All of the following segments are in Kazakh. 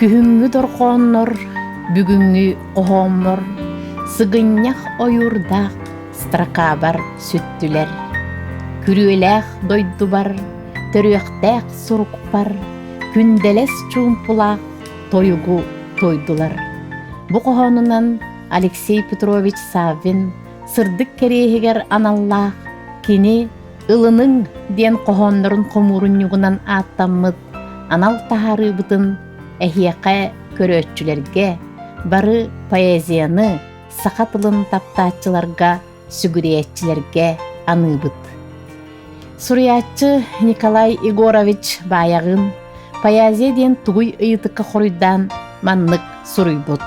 Kühüngü dorqoonnor, бүгүнгү qohomnor, sıgınñах oyurdaq, strakabar süttüler. Күрүелэх дойдубар, төрүөхтээх сурукпар, күнделес чуумпулаах, тойугу тойдулар. Бу qohonунан Алексей Петрович Савин сырдык кереһигер аналлаах, кини ылының диэн qohonнорун комурунньугунан ааттаммыт, анал тахарыбытын эһиэхэ көрөөччүлерге, бары поэзияны саха тылын таптаачыларга, сүгүриэтчилерге аныбыт. Суруяччы Николай Егорович баягын поэзия диэн тугуй ыйытыкка хоруйдан маннык суруйбут.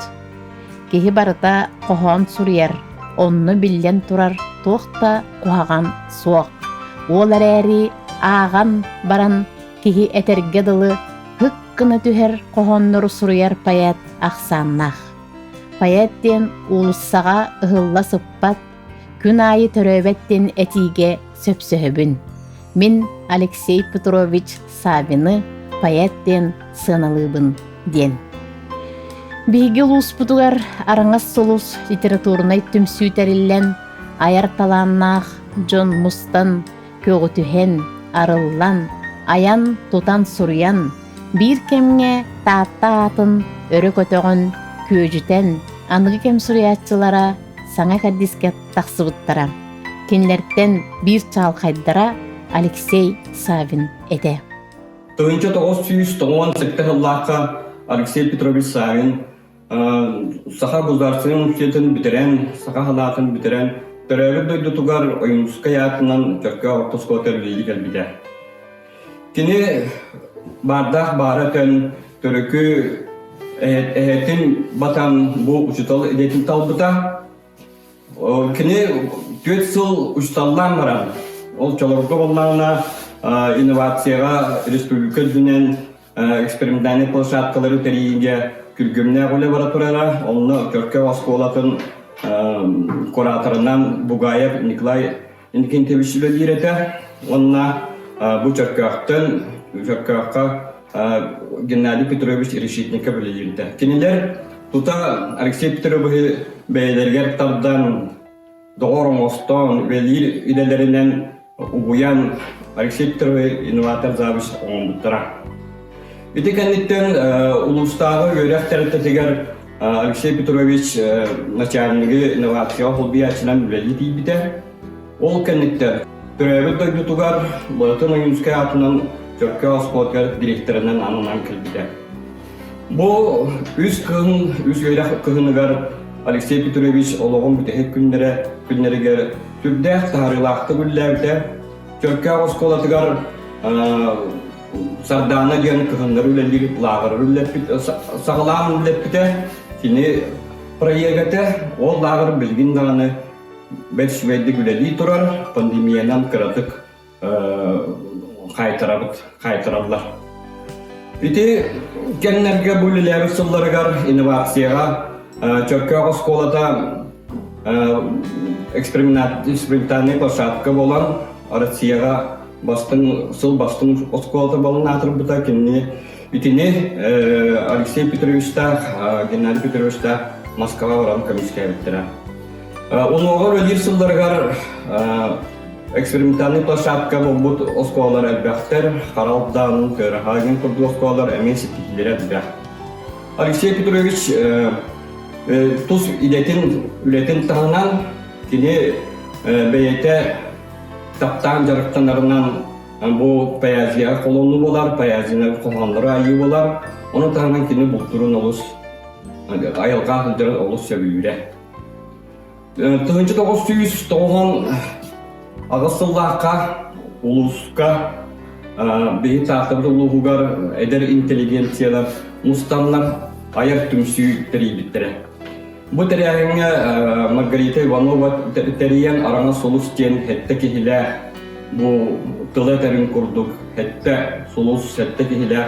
Киһи барыта qohon суруяр, онну биллен турар туохта куһаган суох. Ол эрээри ааган баран киһи этерге дылы хыккына түһэр qohonнору суруяр поэт ахсааннах. Поэт диэн улуссаға ыһылла сыппат, күн айы төрөбеттен этиге сөпсөһөбүн. Мин Алексей Петрович Савины поэт диэн сыаналыыбын диэн. Биһиги улууспутугар араңас солус литературнай түмсүүтэриллэн аяр талааннаах Джон Мустан көгүтүһэн, арыллан, аян тутан суруян, бир кемге таатта атын өрө көтөгөн көөжүтен аныгы кем суруяччылара саңа хаддиске тахсыбыттара. Кинлерден бир чаалкайдара Алексей Савин эте. 1998 жыллаакка Алексей Петрович Савин саха государственный университетін бітірен, саха халатын бітірен, төрәбір дойды тугар ойымсызға ятынан түркі ортосқа өтерлейді кәлбіде. Кені бардақ бары төн түрікі әйетін батан бұл ұшытал едетін талбыта. Кені 4 сыл ұшыталдан баран. Ол чалырғы болмағына инновацияға республика дүнен экспериментальный площадкалары тәрейінге күргімне ғолы бара тұрара. Оны түркі осколатын кураторынан Бугаев Николай Инкентевичілі дейреті. Онына бұл түркіяқтың Геннадий Петрович Решетников білейді. Кенелер тута Алексей Петрович бәйлергер тардан доғырың остан велир иделерінен угуян Алексей Петрович инноватор завыш оңдыттыра. Бите кәнеттен улустағы өрек тәріттетігер Алексей Петрович начальнигі инновация холбиячынан білі дейбіде. Ол кәнеттен түрәбі дойдутугар Латын Ойынскай атынан Түркі Оскотгар директорынан анынан кілбіде. Бұл үз өрек кығыныгар Алексей Петрович олығын бүтәхек күнлерігер түрдәқ тағарылақты бүлләбіде. Түркі Оскотгар сарданы ден кығынлары үлелер, лағыры үлелер, сағылағын үлелер біте. Сені проегеті ол лағыр білген дағаны бәт швейді үлелей тұрар, пандемиянан қыратық қайтарабыт. Бите кәннерге бүлелері сылларығар инновацияға Түркі Осколата экспериментальный площадка болан Россияға сыл бастың Осколата болан атыр бұта кенне битіне Алексей Петровичта, Геннадий Петровичта Москва оран комиссия біттірі. Онуғар өлер сылларығар экспериментальный площадка болбут осколалар әлбәқтер, Харалдан, Көріхаген күрді осколалар әмен сетікілер әлбәқ. Алексей Петрович тұз үлетін тағынан кені бәйеті таптан жарықтанарынан бұл поэзия қолоны болар, поэзияны қоланлары айы болар. Оның тағынан кені бұлттырын олыс, айылға құлдырын олыс сөбілері. 1990 Ағысыллаққа, ұлысқа, бейі тақтырды ұлығығар, әдір интеллигенциялар, мұстанлар аяр түмсүй тәрейбіттірі. Бұл тәрейіңе Маргарита Иванова тәрейен араңа солыс тен әтті кехілі, бұл тылы тәрін құрдық, әтті солыс әтті кехілі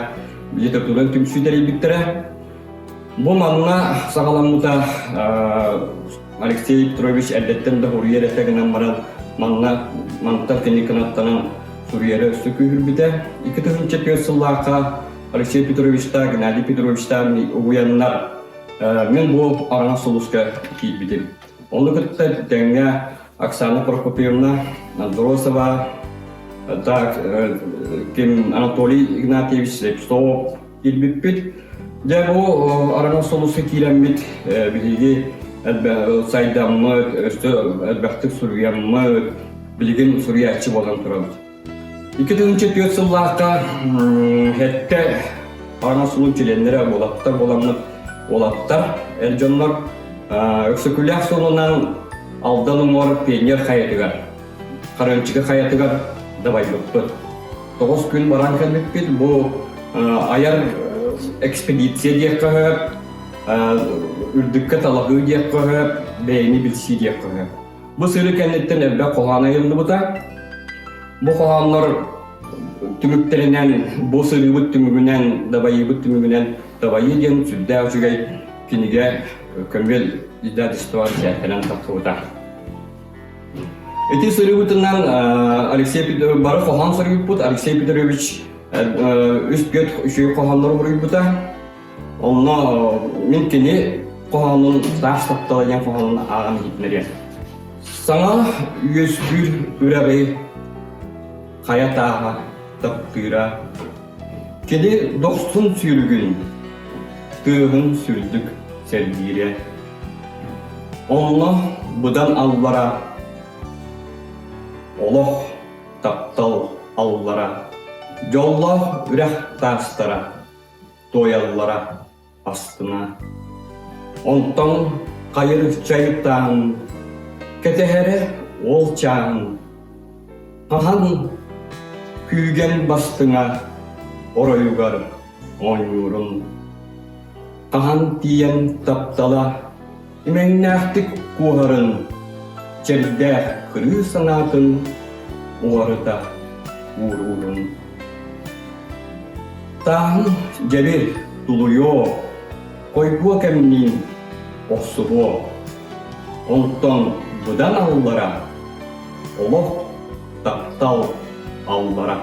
литературын түмсүй тәрейбіттірі. Бұл манына сағаламыда Алексей Петрович әлдеттен де ұрыер әтігінен баран манта кені канаттанан Сурьері өсті күйір біде. 2004 жыллаққа Алексей Петрович'та, Геннадий Петрович'та уяннар. Мен bu arana soluska kiybidim. Onu kırıkta denge Оксана Прокопьевна Андросова, так, Ким Анатолий Игнатьевич Слепцов килбиппит. Де bu arana soluska kilenbit bilgi saydamı, elbette Suriye'mi bilgin Suriye'çi olan turabit. 2004 yıllarda hette arana solu kilenlere Olattar, elcanlar öksüküler sonundan aldanım var peyniyer hayatıgar. Karançıkı hayatıgar davay bıktı. 9 gün baran kalbipil bu ayar ekspedisiye diye kahıp, ürdükkat Allah'ı diye kahıp, beyni bilsi diye kahıp. Bu sırrı kendinden evde kohana yıldı bu da. Bu kohanlar tümüklerinden, bu sırrı tümüğünden, davayı tümüğünden davayı diyen südde ağacıgay kinige kömel iddia distuar ziyatenen takıvıda. Eti sırrı bütünden barı kohan sırrı büt, Alexey Petrovich üst göt şey kohanları vuruyup büt. Onunla minkini kohanın taş taptalayan kohanın ağanı gitmeli. Sana 101 ürebeyi hayat ağa taptıyra. Kedi dostun sürgün, tığın sürdük sevgiyle. Onunla budan allara, oloh taptal allara, yolla ürek taşlara, doyallara astına. Ondan kayır çayıttan, ketehere ol çağın, kahan küygen bastına, orayugar oynurun. Kahan diyen taptala, imennahtik kuharın, çerde kırı sanatın, uarıda uğrurun. Tağın cebir duluyor, koyguğa kemnin osubu. Ondan budan allara, oloh taptal allara.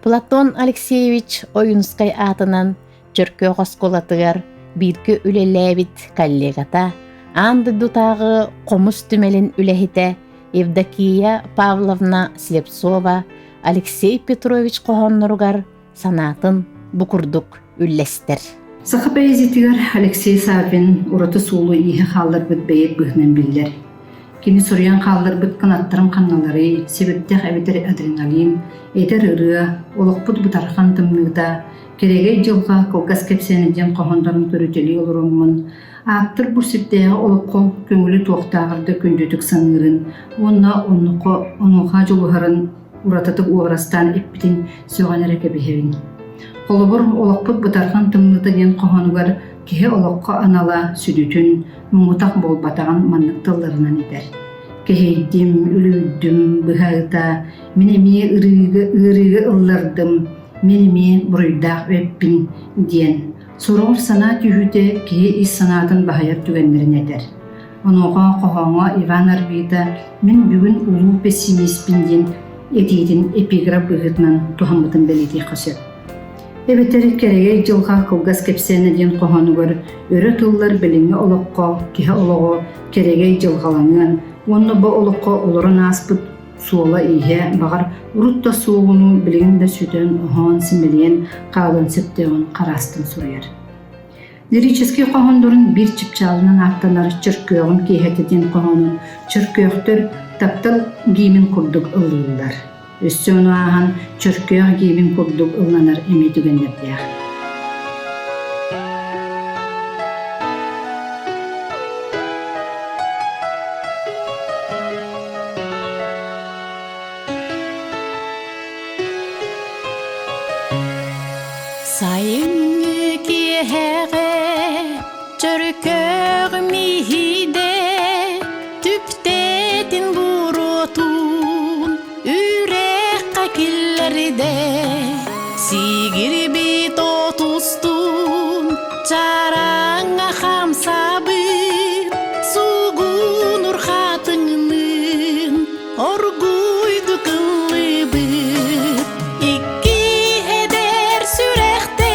Platon Alexeyevich Oyunskay atынан Çörkö qoskolatıgar birki ülelebit kollegata, andı dutağı komus tümelin ülehite Evdokiya Pavlovna Sleptsova, Alexey Petrovich kohonnorugar sanatın bukurduk üllester. Saqa bayezitigar Alexey Savin uratu suulu iyi hallar bit beyet bıhnen biller. Kini soruyan hallar bit kanattarım kanalları, sebepte eviter adrenalin, eder ırığı, oluqput butarxan tımnıgda, kerege jılga kolgas kepsenedен kohondarın törüteli olurummun. Aktır bu sipteye oluqo köngülü tuoqtağırda kündütük sanırın, onuqa joluharın uratatık uğrastan eppitin söğanereke behevin. Kolubur oluqput butarxan tımnıgda gen kohonugar kihe oluqqa anala südütün, mumutaq bol batağın manlıktıllarından eder. Keheydim, ülüydüm, bıhağıta, menemi ırığı ıllardım, menemi buruydaq öppin diyen. Soruğur sanat yühüde kihe is sanatın bahayat tügenlerin eder. Onuğa kohonga Ivan Arvida, men bugün ulu pessimist bindin, etidin epigraf bıhıtnan tuhamıdın belediği qasır. Ebeter kerege jılga kolgas kepsenedен kohonugar, öre tıllar bilinge oluqqa, kihe oluğu kerege jılgalangan, onu bu oluqqa olurun aspıt suola ihe bağır urutta suoğunu bilginde sütön ohan simeliyen qalın septeon qarastın suruyar. Liricheski kohondurun bir çipçalının aktanarı çırköğün kehetedin kohonun çırköğtür taptal giyimin kurduk ıllılar. Üstüne ahan çırköğ giyimin kurduk ıllanır emedügenlerdiğer. Sayın kihere çörkör mihide tüptetin burutun ürek kakillerde sigir bit otustun çaranga hamsabır sugunur hatının orguydu kılıbır iki heder sürekte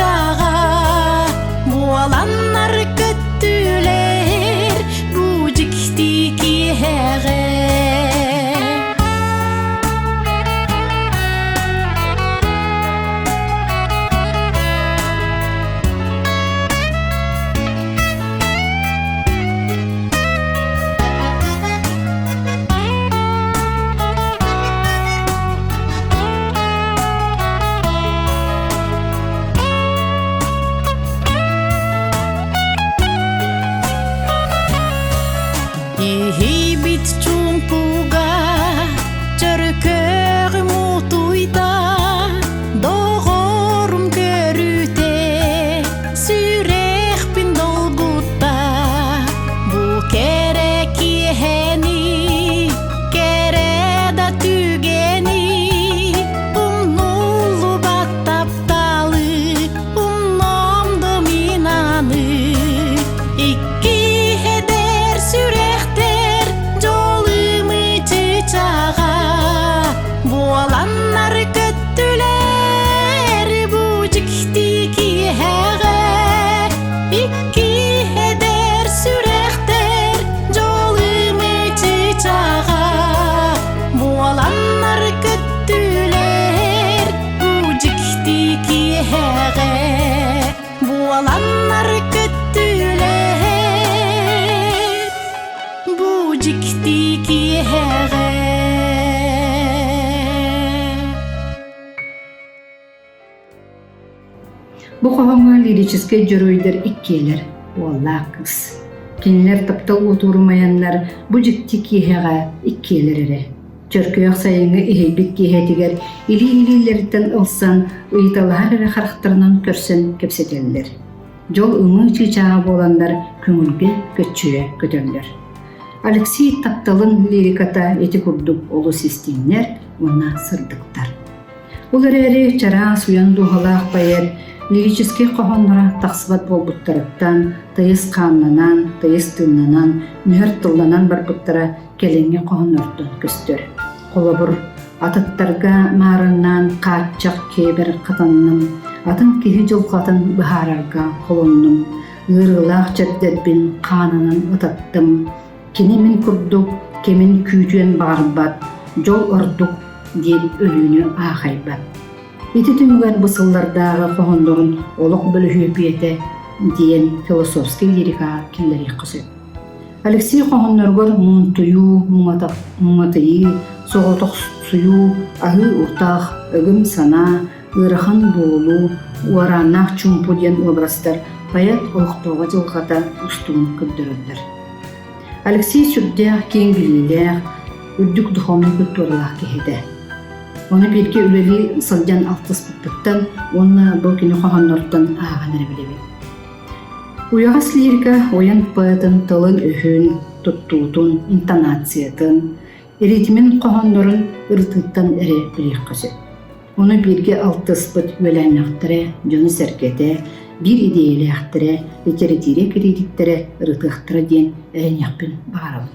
çağa Bualanlar köttüler bu ciktiki heğe Ihibit cumpuga Çörkör mutuyda Doğurum körüte Sürek bin dolgutta Bu kere kiheni Kere da tügeni Umnulu battaptalı Umnomdum inanı İki heder sürekter Jolımı çiçağa Bualanlar köttüler Bu ciktiki heğe İki heder sürekter Jolımı çiçağa Bualanlar köttüler Bu ciktiki heğe Bualanlar köttüler Bu ciktiki heğe Bu kohanğa liriçiske jöröйдер ikkeler, wallah kız. Kinler taptal oturmayanlar bu jikti kiheğe ikkeler ere. Çörköyök sayıngı ihibit kihetiger ili-ililerden ılsan, ıytalar ere karakterынан körsen kepseteller. Jol ımı çiçağı bolanlar köngülge götçüye götörler. Alexey Taptal'ın lirikata eti kurduk olu sistemler ona sırdıktar. Ular eri çara suyan duhalaq bayar, liriçiske kohonlara taksıbat bolbuttarıktan, tayız kanlanan, tayız tınlanan, mühür tıllanan barbuttara kelenge kohonlardan göstör. Kolabur, atattarga marannan kaçak keber katanным, atın kihi jolkatın bahararga kolonnum, ığırılaq çerderbin kananan atattım, kini min kurduk, kemin küytüyen bağırbat, jol orduk, diyen ölüünü ağaybat. Iti tüngüen bısıllardağı kohondorun oluk bölühüpiyete diyen filosofski lirika killeri kısıp. Alexey kohondorgor muntuyu, muŋatayı, soğutuk suyu, ahı urtaq, ögüm sana, ırıxın boğulu, uaranaq çumpu diyen obrazlar bayat oluktoğa jılgata ustuğun kıldırırlar. Alexey sürdüğü kengililer, ürdük duhomu kültüralaq kehede. Onu birge üleli sılcan altıspıttıktan, onu bu kini kohonlardan ağanır bilebi. Uyağız lirika oyan poetın tılın öhün, tuttuğutun, intonasiyatın, ritmin kohonların ırtıktan ere bilik kızı. Onu birge altıspıt ölenliktire, jonu serkete, bir ideyilektire, literatire kreditlere ırtıktire diyen eren yakpın bağıralım.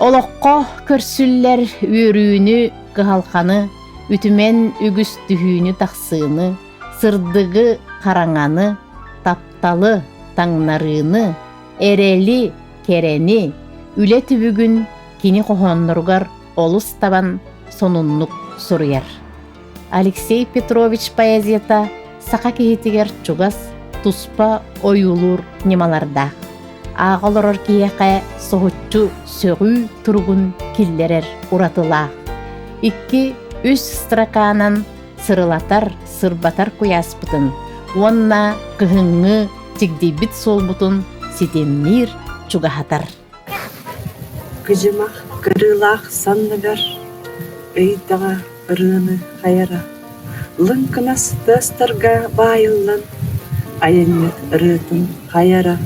Olokko körsüller üörүүnü gıhalkanı, ütümen ügüs dühүүnü taksığını, sırdıgı karaŋanı, taptalı taŋnarыını, ereli kereni, üle tübügün kini kohonnorgar olus taban sonunnuk suruyar. Alexey Petrovich poeziyata saka kihitiger çugas, tuspa oyulur nimalarda. Ağoloror kiyeke sohutçu söğü turgun killerer uratıla. İkki üç strakanan sırılatar sırbatar kuyaspıtın. Onna kıhıngı tigdibit solbutun sitemir çugahatar. Kıcımak kırılaq sanlıgar, öydağa ırığını hayara. Lınкынас döstörga bayıllan, ayınlık ırıtın hayara.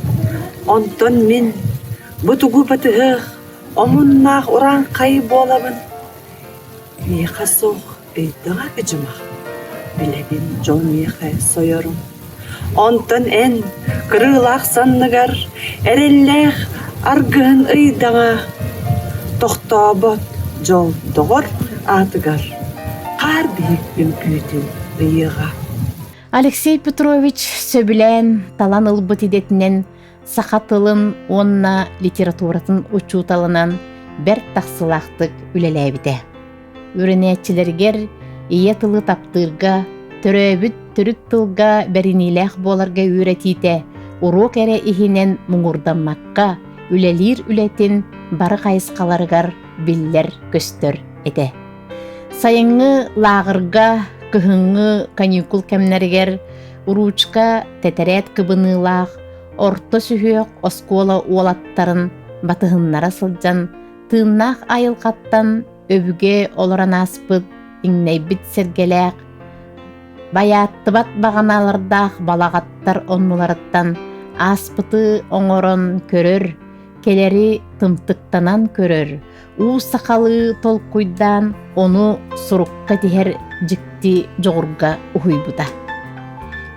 Onton min butugu batıhıq, omunnaq uran kayı bolabın. Miqa soğ öydağa kıcımak, bilebin jol miqa soyorum. Onton en kırılaq sanlıgar, erelleq argın öydağa. Toxtabot jol doğur atıgar. Qar deyip ümpütün ıyığa. Алексей Петрович сөбілен талан ылбыт идетінен сақа тылын онна литературатын учуталынан бәр тақсылақтық үлеләбіде. Үрінәтчілергер ие тылы таптырға, төрөбіт түріт тылға бәріниләқ боларға үйретейті, урок әрі ихінен мұңырданмаққа, үлелер үлетін бары қайысқаларғар биллер көстөр еті. Сайыңы лағырға, кыһыңы каникул кәмнәргер, уручка тәтәрәт кыбынылақ, орто сүхөк оскола уолаттарын батыһыннара сылжан, тыыннақ айылқаттан өбүге олоран аспыт, иңнәйбит сергеләк, баяттыбат бағаналардақ балағаттар оннуларыттан аспыты оңорон көрөр, келери тымтыктанан көрөр, сақалы толкуйдан оны сурукка тихер жикти жоғырға ухуйбута.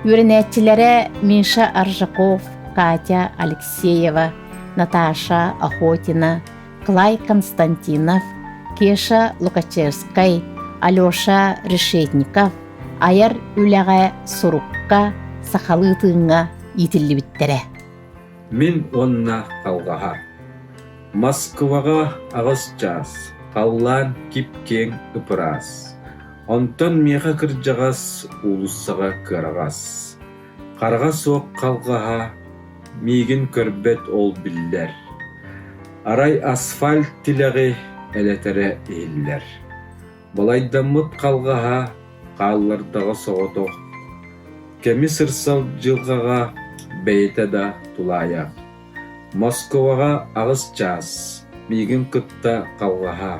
Үйренәтчілері Миша Аржаков, Катя Алексеева, Наташа Охотина, Клай Константинов, Кеша Лукачевскай, Алеша Решетников, аяр үләғә сурукка сақалы тыңға етілі біттері. Мен онна қалғаға. Москваға ағыз жаз, қаллан кипкен ұпырас. Онтон меға кіржағас, улысыға кырағас. Қарға соқ қалғаға, мегін көрбет ол білдер. Арай асфальт тіліғі әлетері ейлер. Балайдамыт қалғаға, қаллардағы соғытоқ. Кәмі сырсал жылғаға, бәйті да тулаяқ. Москваға ағыз жаз, мегін күтті қалғаға.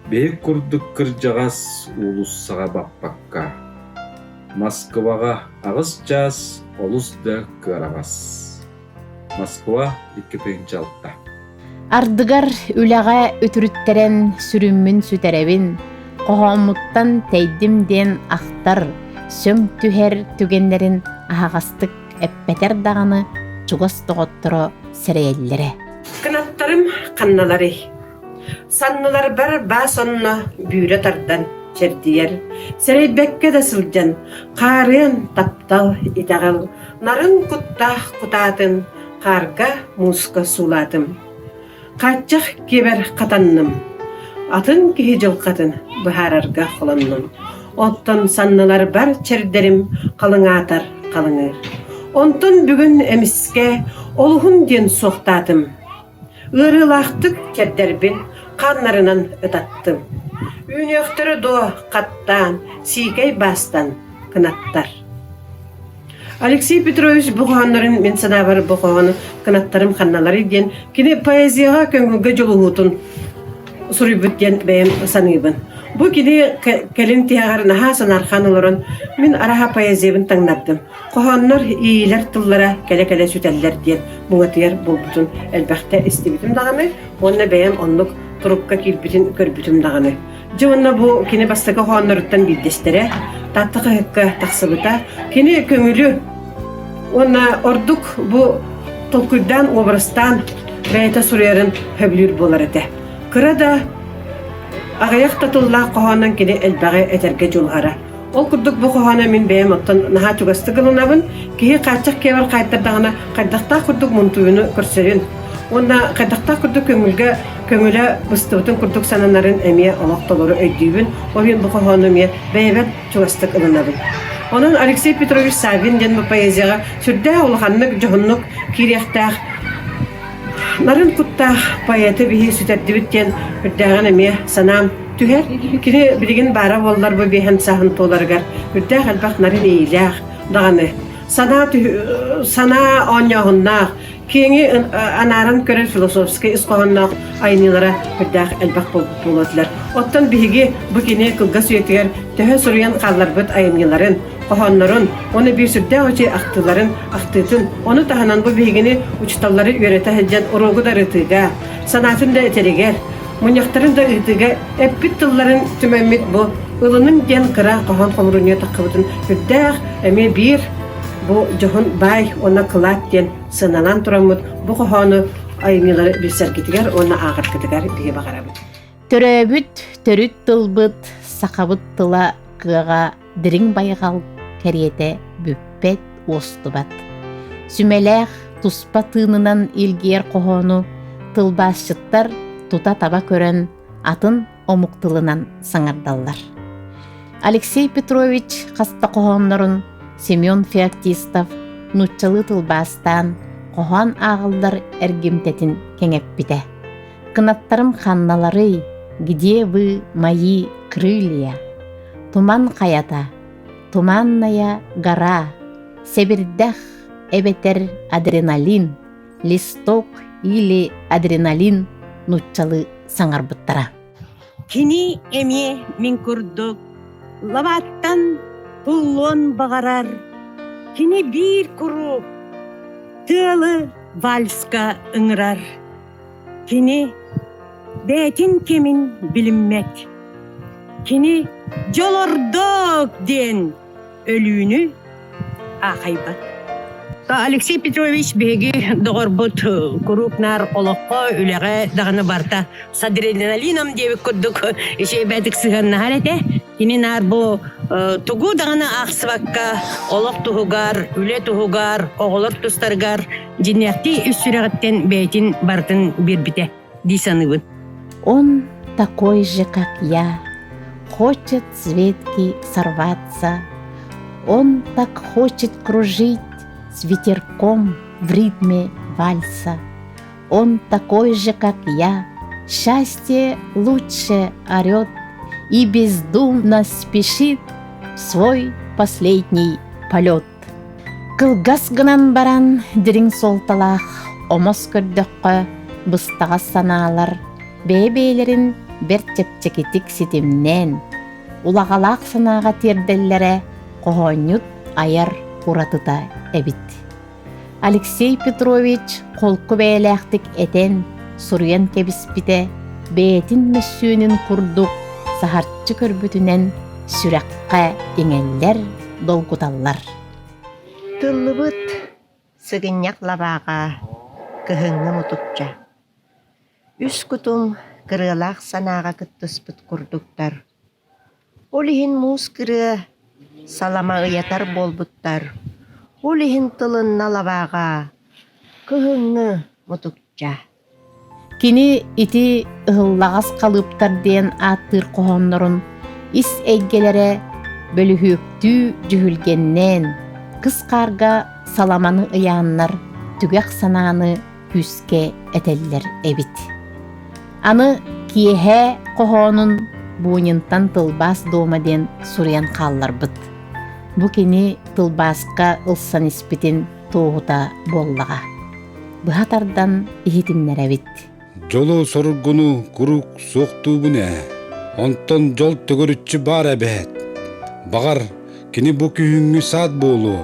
Бейік күрдік кіржағас улысыға бақпаққа. Москваға ағыз жаз, олысды кырағас. Москва 2-6. Ардыгар үләға өтіріттерен сүріммін сүтәрәбін, қоғамыттан тәйдімден ақтар, сөң түхер түгендерін ағастық әппәтер дағаны чугас тоғыттыры сәрәйеллері. Кынаттарым қанналары. Саннылар бір бас онына бүйрі тардан чердиер. Сәрейбәкке да сылжан, қарын таптал итағыл. Нарын құттақ құтатын, қарға музыка сулатым. Қатчық кебер қатанным. Атын кеге жылқатын бұхарарға қоланным. Оттан саннылар бар чердерім қалыңатар қалыңыр. Онтын бүгін әміске олығын ден соқтатым. Үрілақтық кердербін қаннарынан өтаттым. Үйнектірі до қаттан, сикай бастан кынаттар. Алексей Петрович бұғанларын мен сана бар бұғаны кынаттарым қанналары ден кені поэзияға көңілгі жолуғытын сұрыбыттен бәйім саныбын. Бұ кені кәлін тияғар наға санарханыларын мен араға поэзиябын таңнардым. Қоғанлар ийлер тыллара кәлі-кәлі сүтәлілер ден мұңатыяр болбытын әлбәқті істебітім дағаны, онына бәйім онлық тұрыққа келбітін көрбітім дағаны. Жауынна бұ кені бастығы қоғанларыттан білдестері, таттықы хыққа тақсыбыта, кені көңілі, онына ордық бұ толкүйдан обрастан бәйті сұрыярын хөблір болар әті. Кырада ағаяқ татылла қоғанан кені әлбәғі әтерге жолғара. Ол күрдік бұ қоғана мен бәйім оттан наға түгасты қылынабын, кейі қачық кевар қайттардағына қайдақта күрдік мұнтуыны көрсерін. Онда қайдақта күрдік көңілі бұстығытын күрдік сананарын әмия олақталары өйдейбін, ойын бұ қоғаны мен бәйбәт түгасты қылынабын. Онын Алексей Петрович Савин ден бұ поэзияға сүрді олғанлық, жоғынлық, керектақ, нарын құттақ поэті бейі сүтәрдібіттен үрдәғын әме санам түхер, кені білген бара болар бұ бейхен сағын толарғар, үрдәғ әлбақ нарын ейләғ дағаны. Сана оңяғыннақ, кеңі анарын көрер философскай ісқоғыннақ айнылара үрдәғ әлбақ болатылар. Оттан бейге бұ кені қылға сүйетігер түхі сұрыян қалар бұд айныларын, қоғанларын, оны бір сүрдә өте ақтыларын, ақтытын, оны тағынан бұ бейгені ұчталары үйреті әден ұрығы да рытыға, санатын да әтерегер, мұнияқтарын да ұйтыға, әппіт тылларын түмәмет бұ, ұлының ден қыра қоған қомырыне таққыбытын, үрдәғ әме бір бұ жоғын бай, оны қылат ден сыналан тұрамыд, бұ қоғаны айнылары бір сәргетігер, оны ағыр кітігер бейе бағарабыд. Төрөбүт, төрүт тылбыт, сақабыт тыла кыға дирин байғал кәрiyete бүппет уостубат. Сүмелэх туспа тыынынан илгер кохону тылбаасчыттар тута таба көрөн атын омуктылынан саңардаллар. Алексей Петрович хаста кохоннорун Семен Феоктистов нуччалы тылбаастан кохон агылдар эргимтетин кеңеппите. Кынаттарым ханналары, где вы, мои крылья? Туман каята, туманная гора, себердах эбетер адреналин, листок или адреналин нуччалы саңарбыттара. Кини эме мин курдук, лаваттан пуллон багарар, кини бир куруп, тылы вальска ыңырар, кини бетин кемин билинмек, кини жолордок ден өлүүнү акайбат. Алексей Петрович беги догорбут курукнар олокко үлеге даганы барта с адреналином деп курдук ишей бетик сыганна халете кини нар бу тугу даганы аксыбакка олок тугугар үле тугугар оголор тустаргар жинекти үсүрөгөттен бетин бартын бирбите дисаныбын. Он такой же, как я, хочет с ветки сорваться. Он так хочет кружить с ветерком в ритме вальса. Он такой же, как я, счастье лучше орет и бездумно спешит в свой последний полет. Кылгас гынан баран дирин солталах, омос көрдөккө быстагас санаалар, бэбейлерин бер чепчекитик ситимнен, улагалак санаага тирделлере кохонют аяр уратыта эбит. Алексей Петрович колку бээлэхтик этен суруян кебиспите бээтин мэссүүнүн курдук сахарчы көрбүтүнен сүрэкка иңеллер долгуталлар. Тыллыбыт сыгынняк лабаға кыһыҥҥы мутучча. Үс кутум кырыалаах санааға кыттыспыт курдуктар. Ол иһин муус кырыа салама ыйатар болбуттар. Ол иһин тылынна лабаға кыһыҥҥы мутучча. Кини ити ыһыллағас қалыптар диэн ааттыр кохоннорун ис эйгелере бөлүһүөктүү жүһүлгеннен кыскарга саламаны ыяаннар түгәк санааны күске этеллер эбит. Аны киэһэ кохонун бууньунтан тылбаас доомаден суруян хаалларбыт. Бу кини тылбааска ылсан испитин тоогута боллага. Быһатардан ихитимнеребит. Жолу соргуну курук соқтуубуне, онтон жол төгөрүччү бар эбет. Багар кини бу күйүңү саат болу,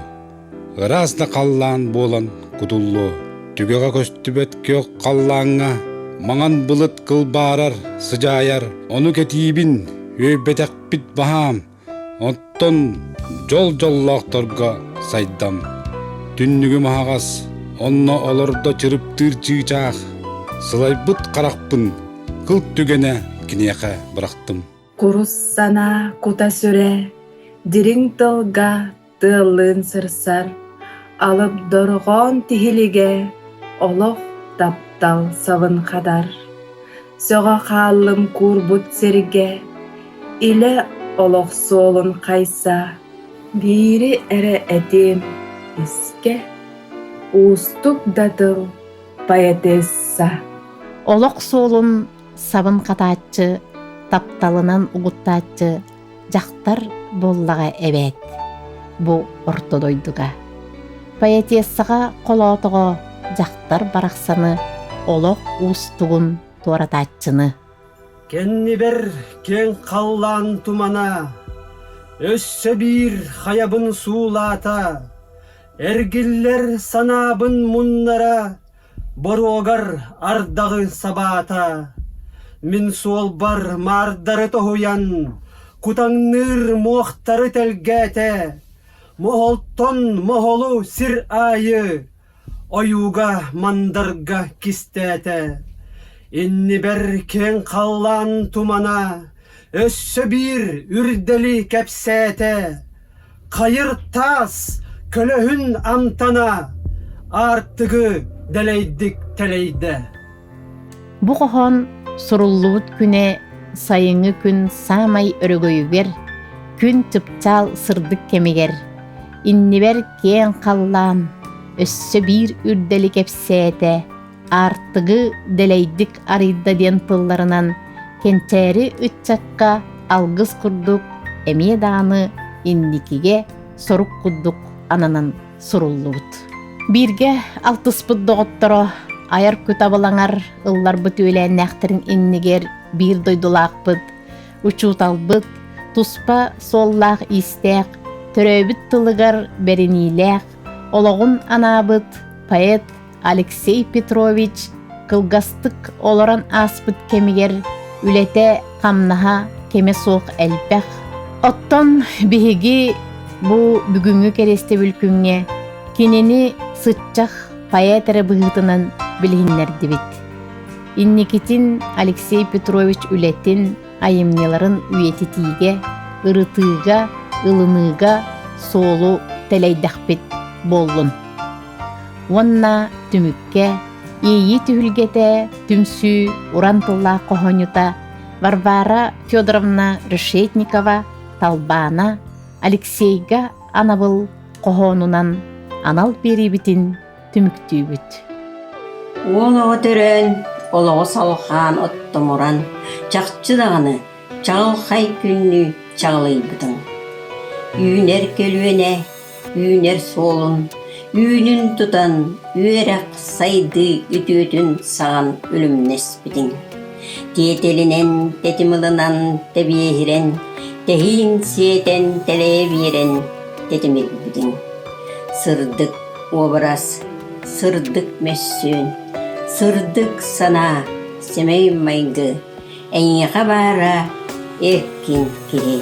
ырасда қаллаан болан кудуллу. Түгөга көстүбөт кök қаллааңа, маңан былыт кыл баарар, сыжаяр. Ону кетиибин, өйбетекпит баһаам, онтон жол-жоллоокторго сайдам. Түннүгү махагас, онно олордо чырыптыр чыычаах. Сылайбыт каракпын, кыл түгене кинеке бырактым. Курус сана кута сүре, дирин тылга тылын сырсар, алып доргон тихилиге, олох таптал савын хадар. Сога халым курбут серге, иле олох солун кайса, бири эре этим иске, устук датыл поэтесса. Олок соолун сабын катааччы, тапталынан угуттааччы жактар боллага эбет. Бу ортодойдуга. Поэтессага колоотого жактар бараксаны олок устугун туаратааччыны. Кенни бер кен қаллан тумана, өссө бир хаябын суулаата, эргиллер санабын муннара, боруогар ардагы сабаата. Мин суол бар мардары тохуян, кутаңныр мохтары телгете, мохолтон мохолу сир айы, оюга мандарга кистете. Инни бер кен қаллан тумана, өссө бир үрдели кепсете, кайыр тас көлөһүн амтана, артыгы делейдик телейде. Бу кохон суруллуут күне сайыңы күн самай өрөгөйүгер, күн тыпчал сырдык кемигер, иннибер кең қаллан, өссө бир үрдели кепсээте, артыгы делейдик арыйда ден пылларынан кенчээри үтчакка алгыс курдук, эмие дааны инникиге сорук куддук ананан суруллуут. Бирге алтыспыт доғотторо аяр күтабылаңар ылларбыт үлээннээхтерин иннигер бир дойдулаакпыт, учууталбыт, туспа соллаах истээк, төрөөбүт тылыгар беринилээх, ологун анаабыт поэт Алексей Петрович кылгастык олоран аспыт кемигер үлете камнаха кеме суох элбэх. Оттон биһиги бу бүгүнгү кересте бүлкүңҥе кинини сытчах поэтере быһытынан билиһиннердибит. Инникитин Алексей Петрович үлетин айымнеларын үйетитиге, ырытыыга, ылыныыга соолу телейдахпит боллун. Уонна түмүкке, ийи түһүлгете түмсүү урантылла кохонюта Варвара Федоровна Решетникова талбаана Алексейга анабыл кохонунан анал берибитин түмүктүүбүт. Олоғы төрөн, олоғы салған оттомуран, чақчыдағаны, чағылхай күнні чағылайбытың. Үйінер келуене, үйінер солын, үйінін тұтан, үйерек сайды үтөтін саған өлімнес бітің. Тетелінен, тетімілінан тебиехірен, техин сиетен телебиерен тетімел бітің. Сырдық образ, сырдық мәссүн, сырдық сана, семей майгы, әйеға бара еркін кере.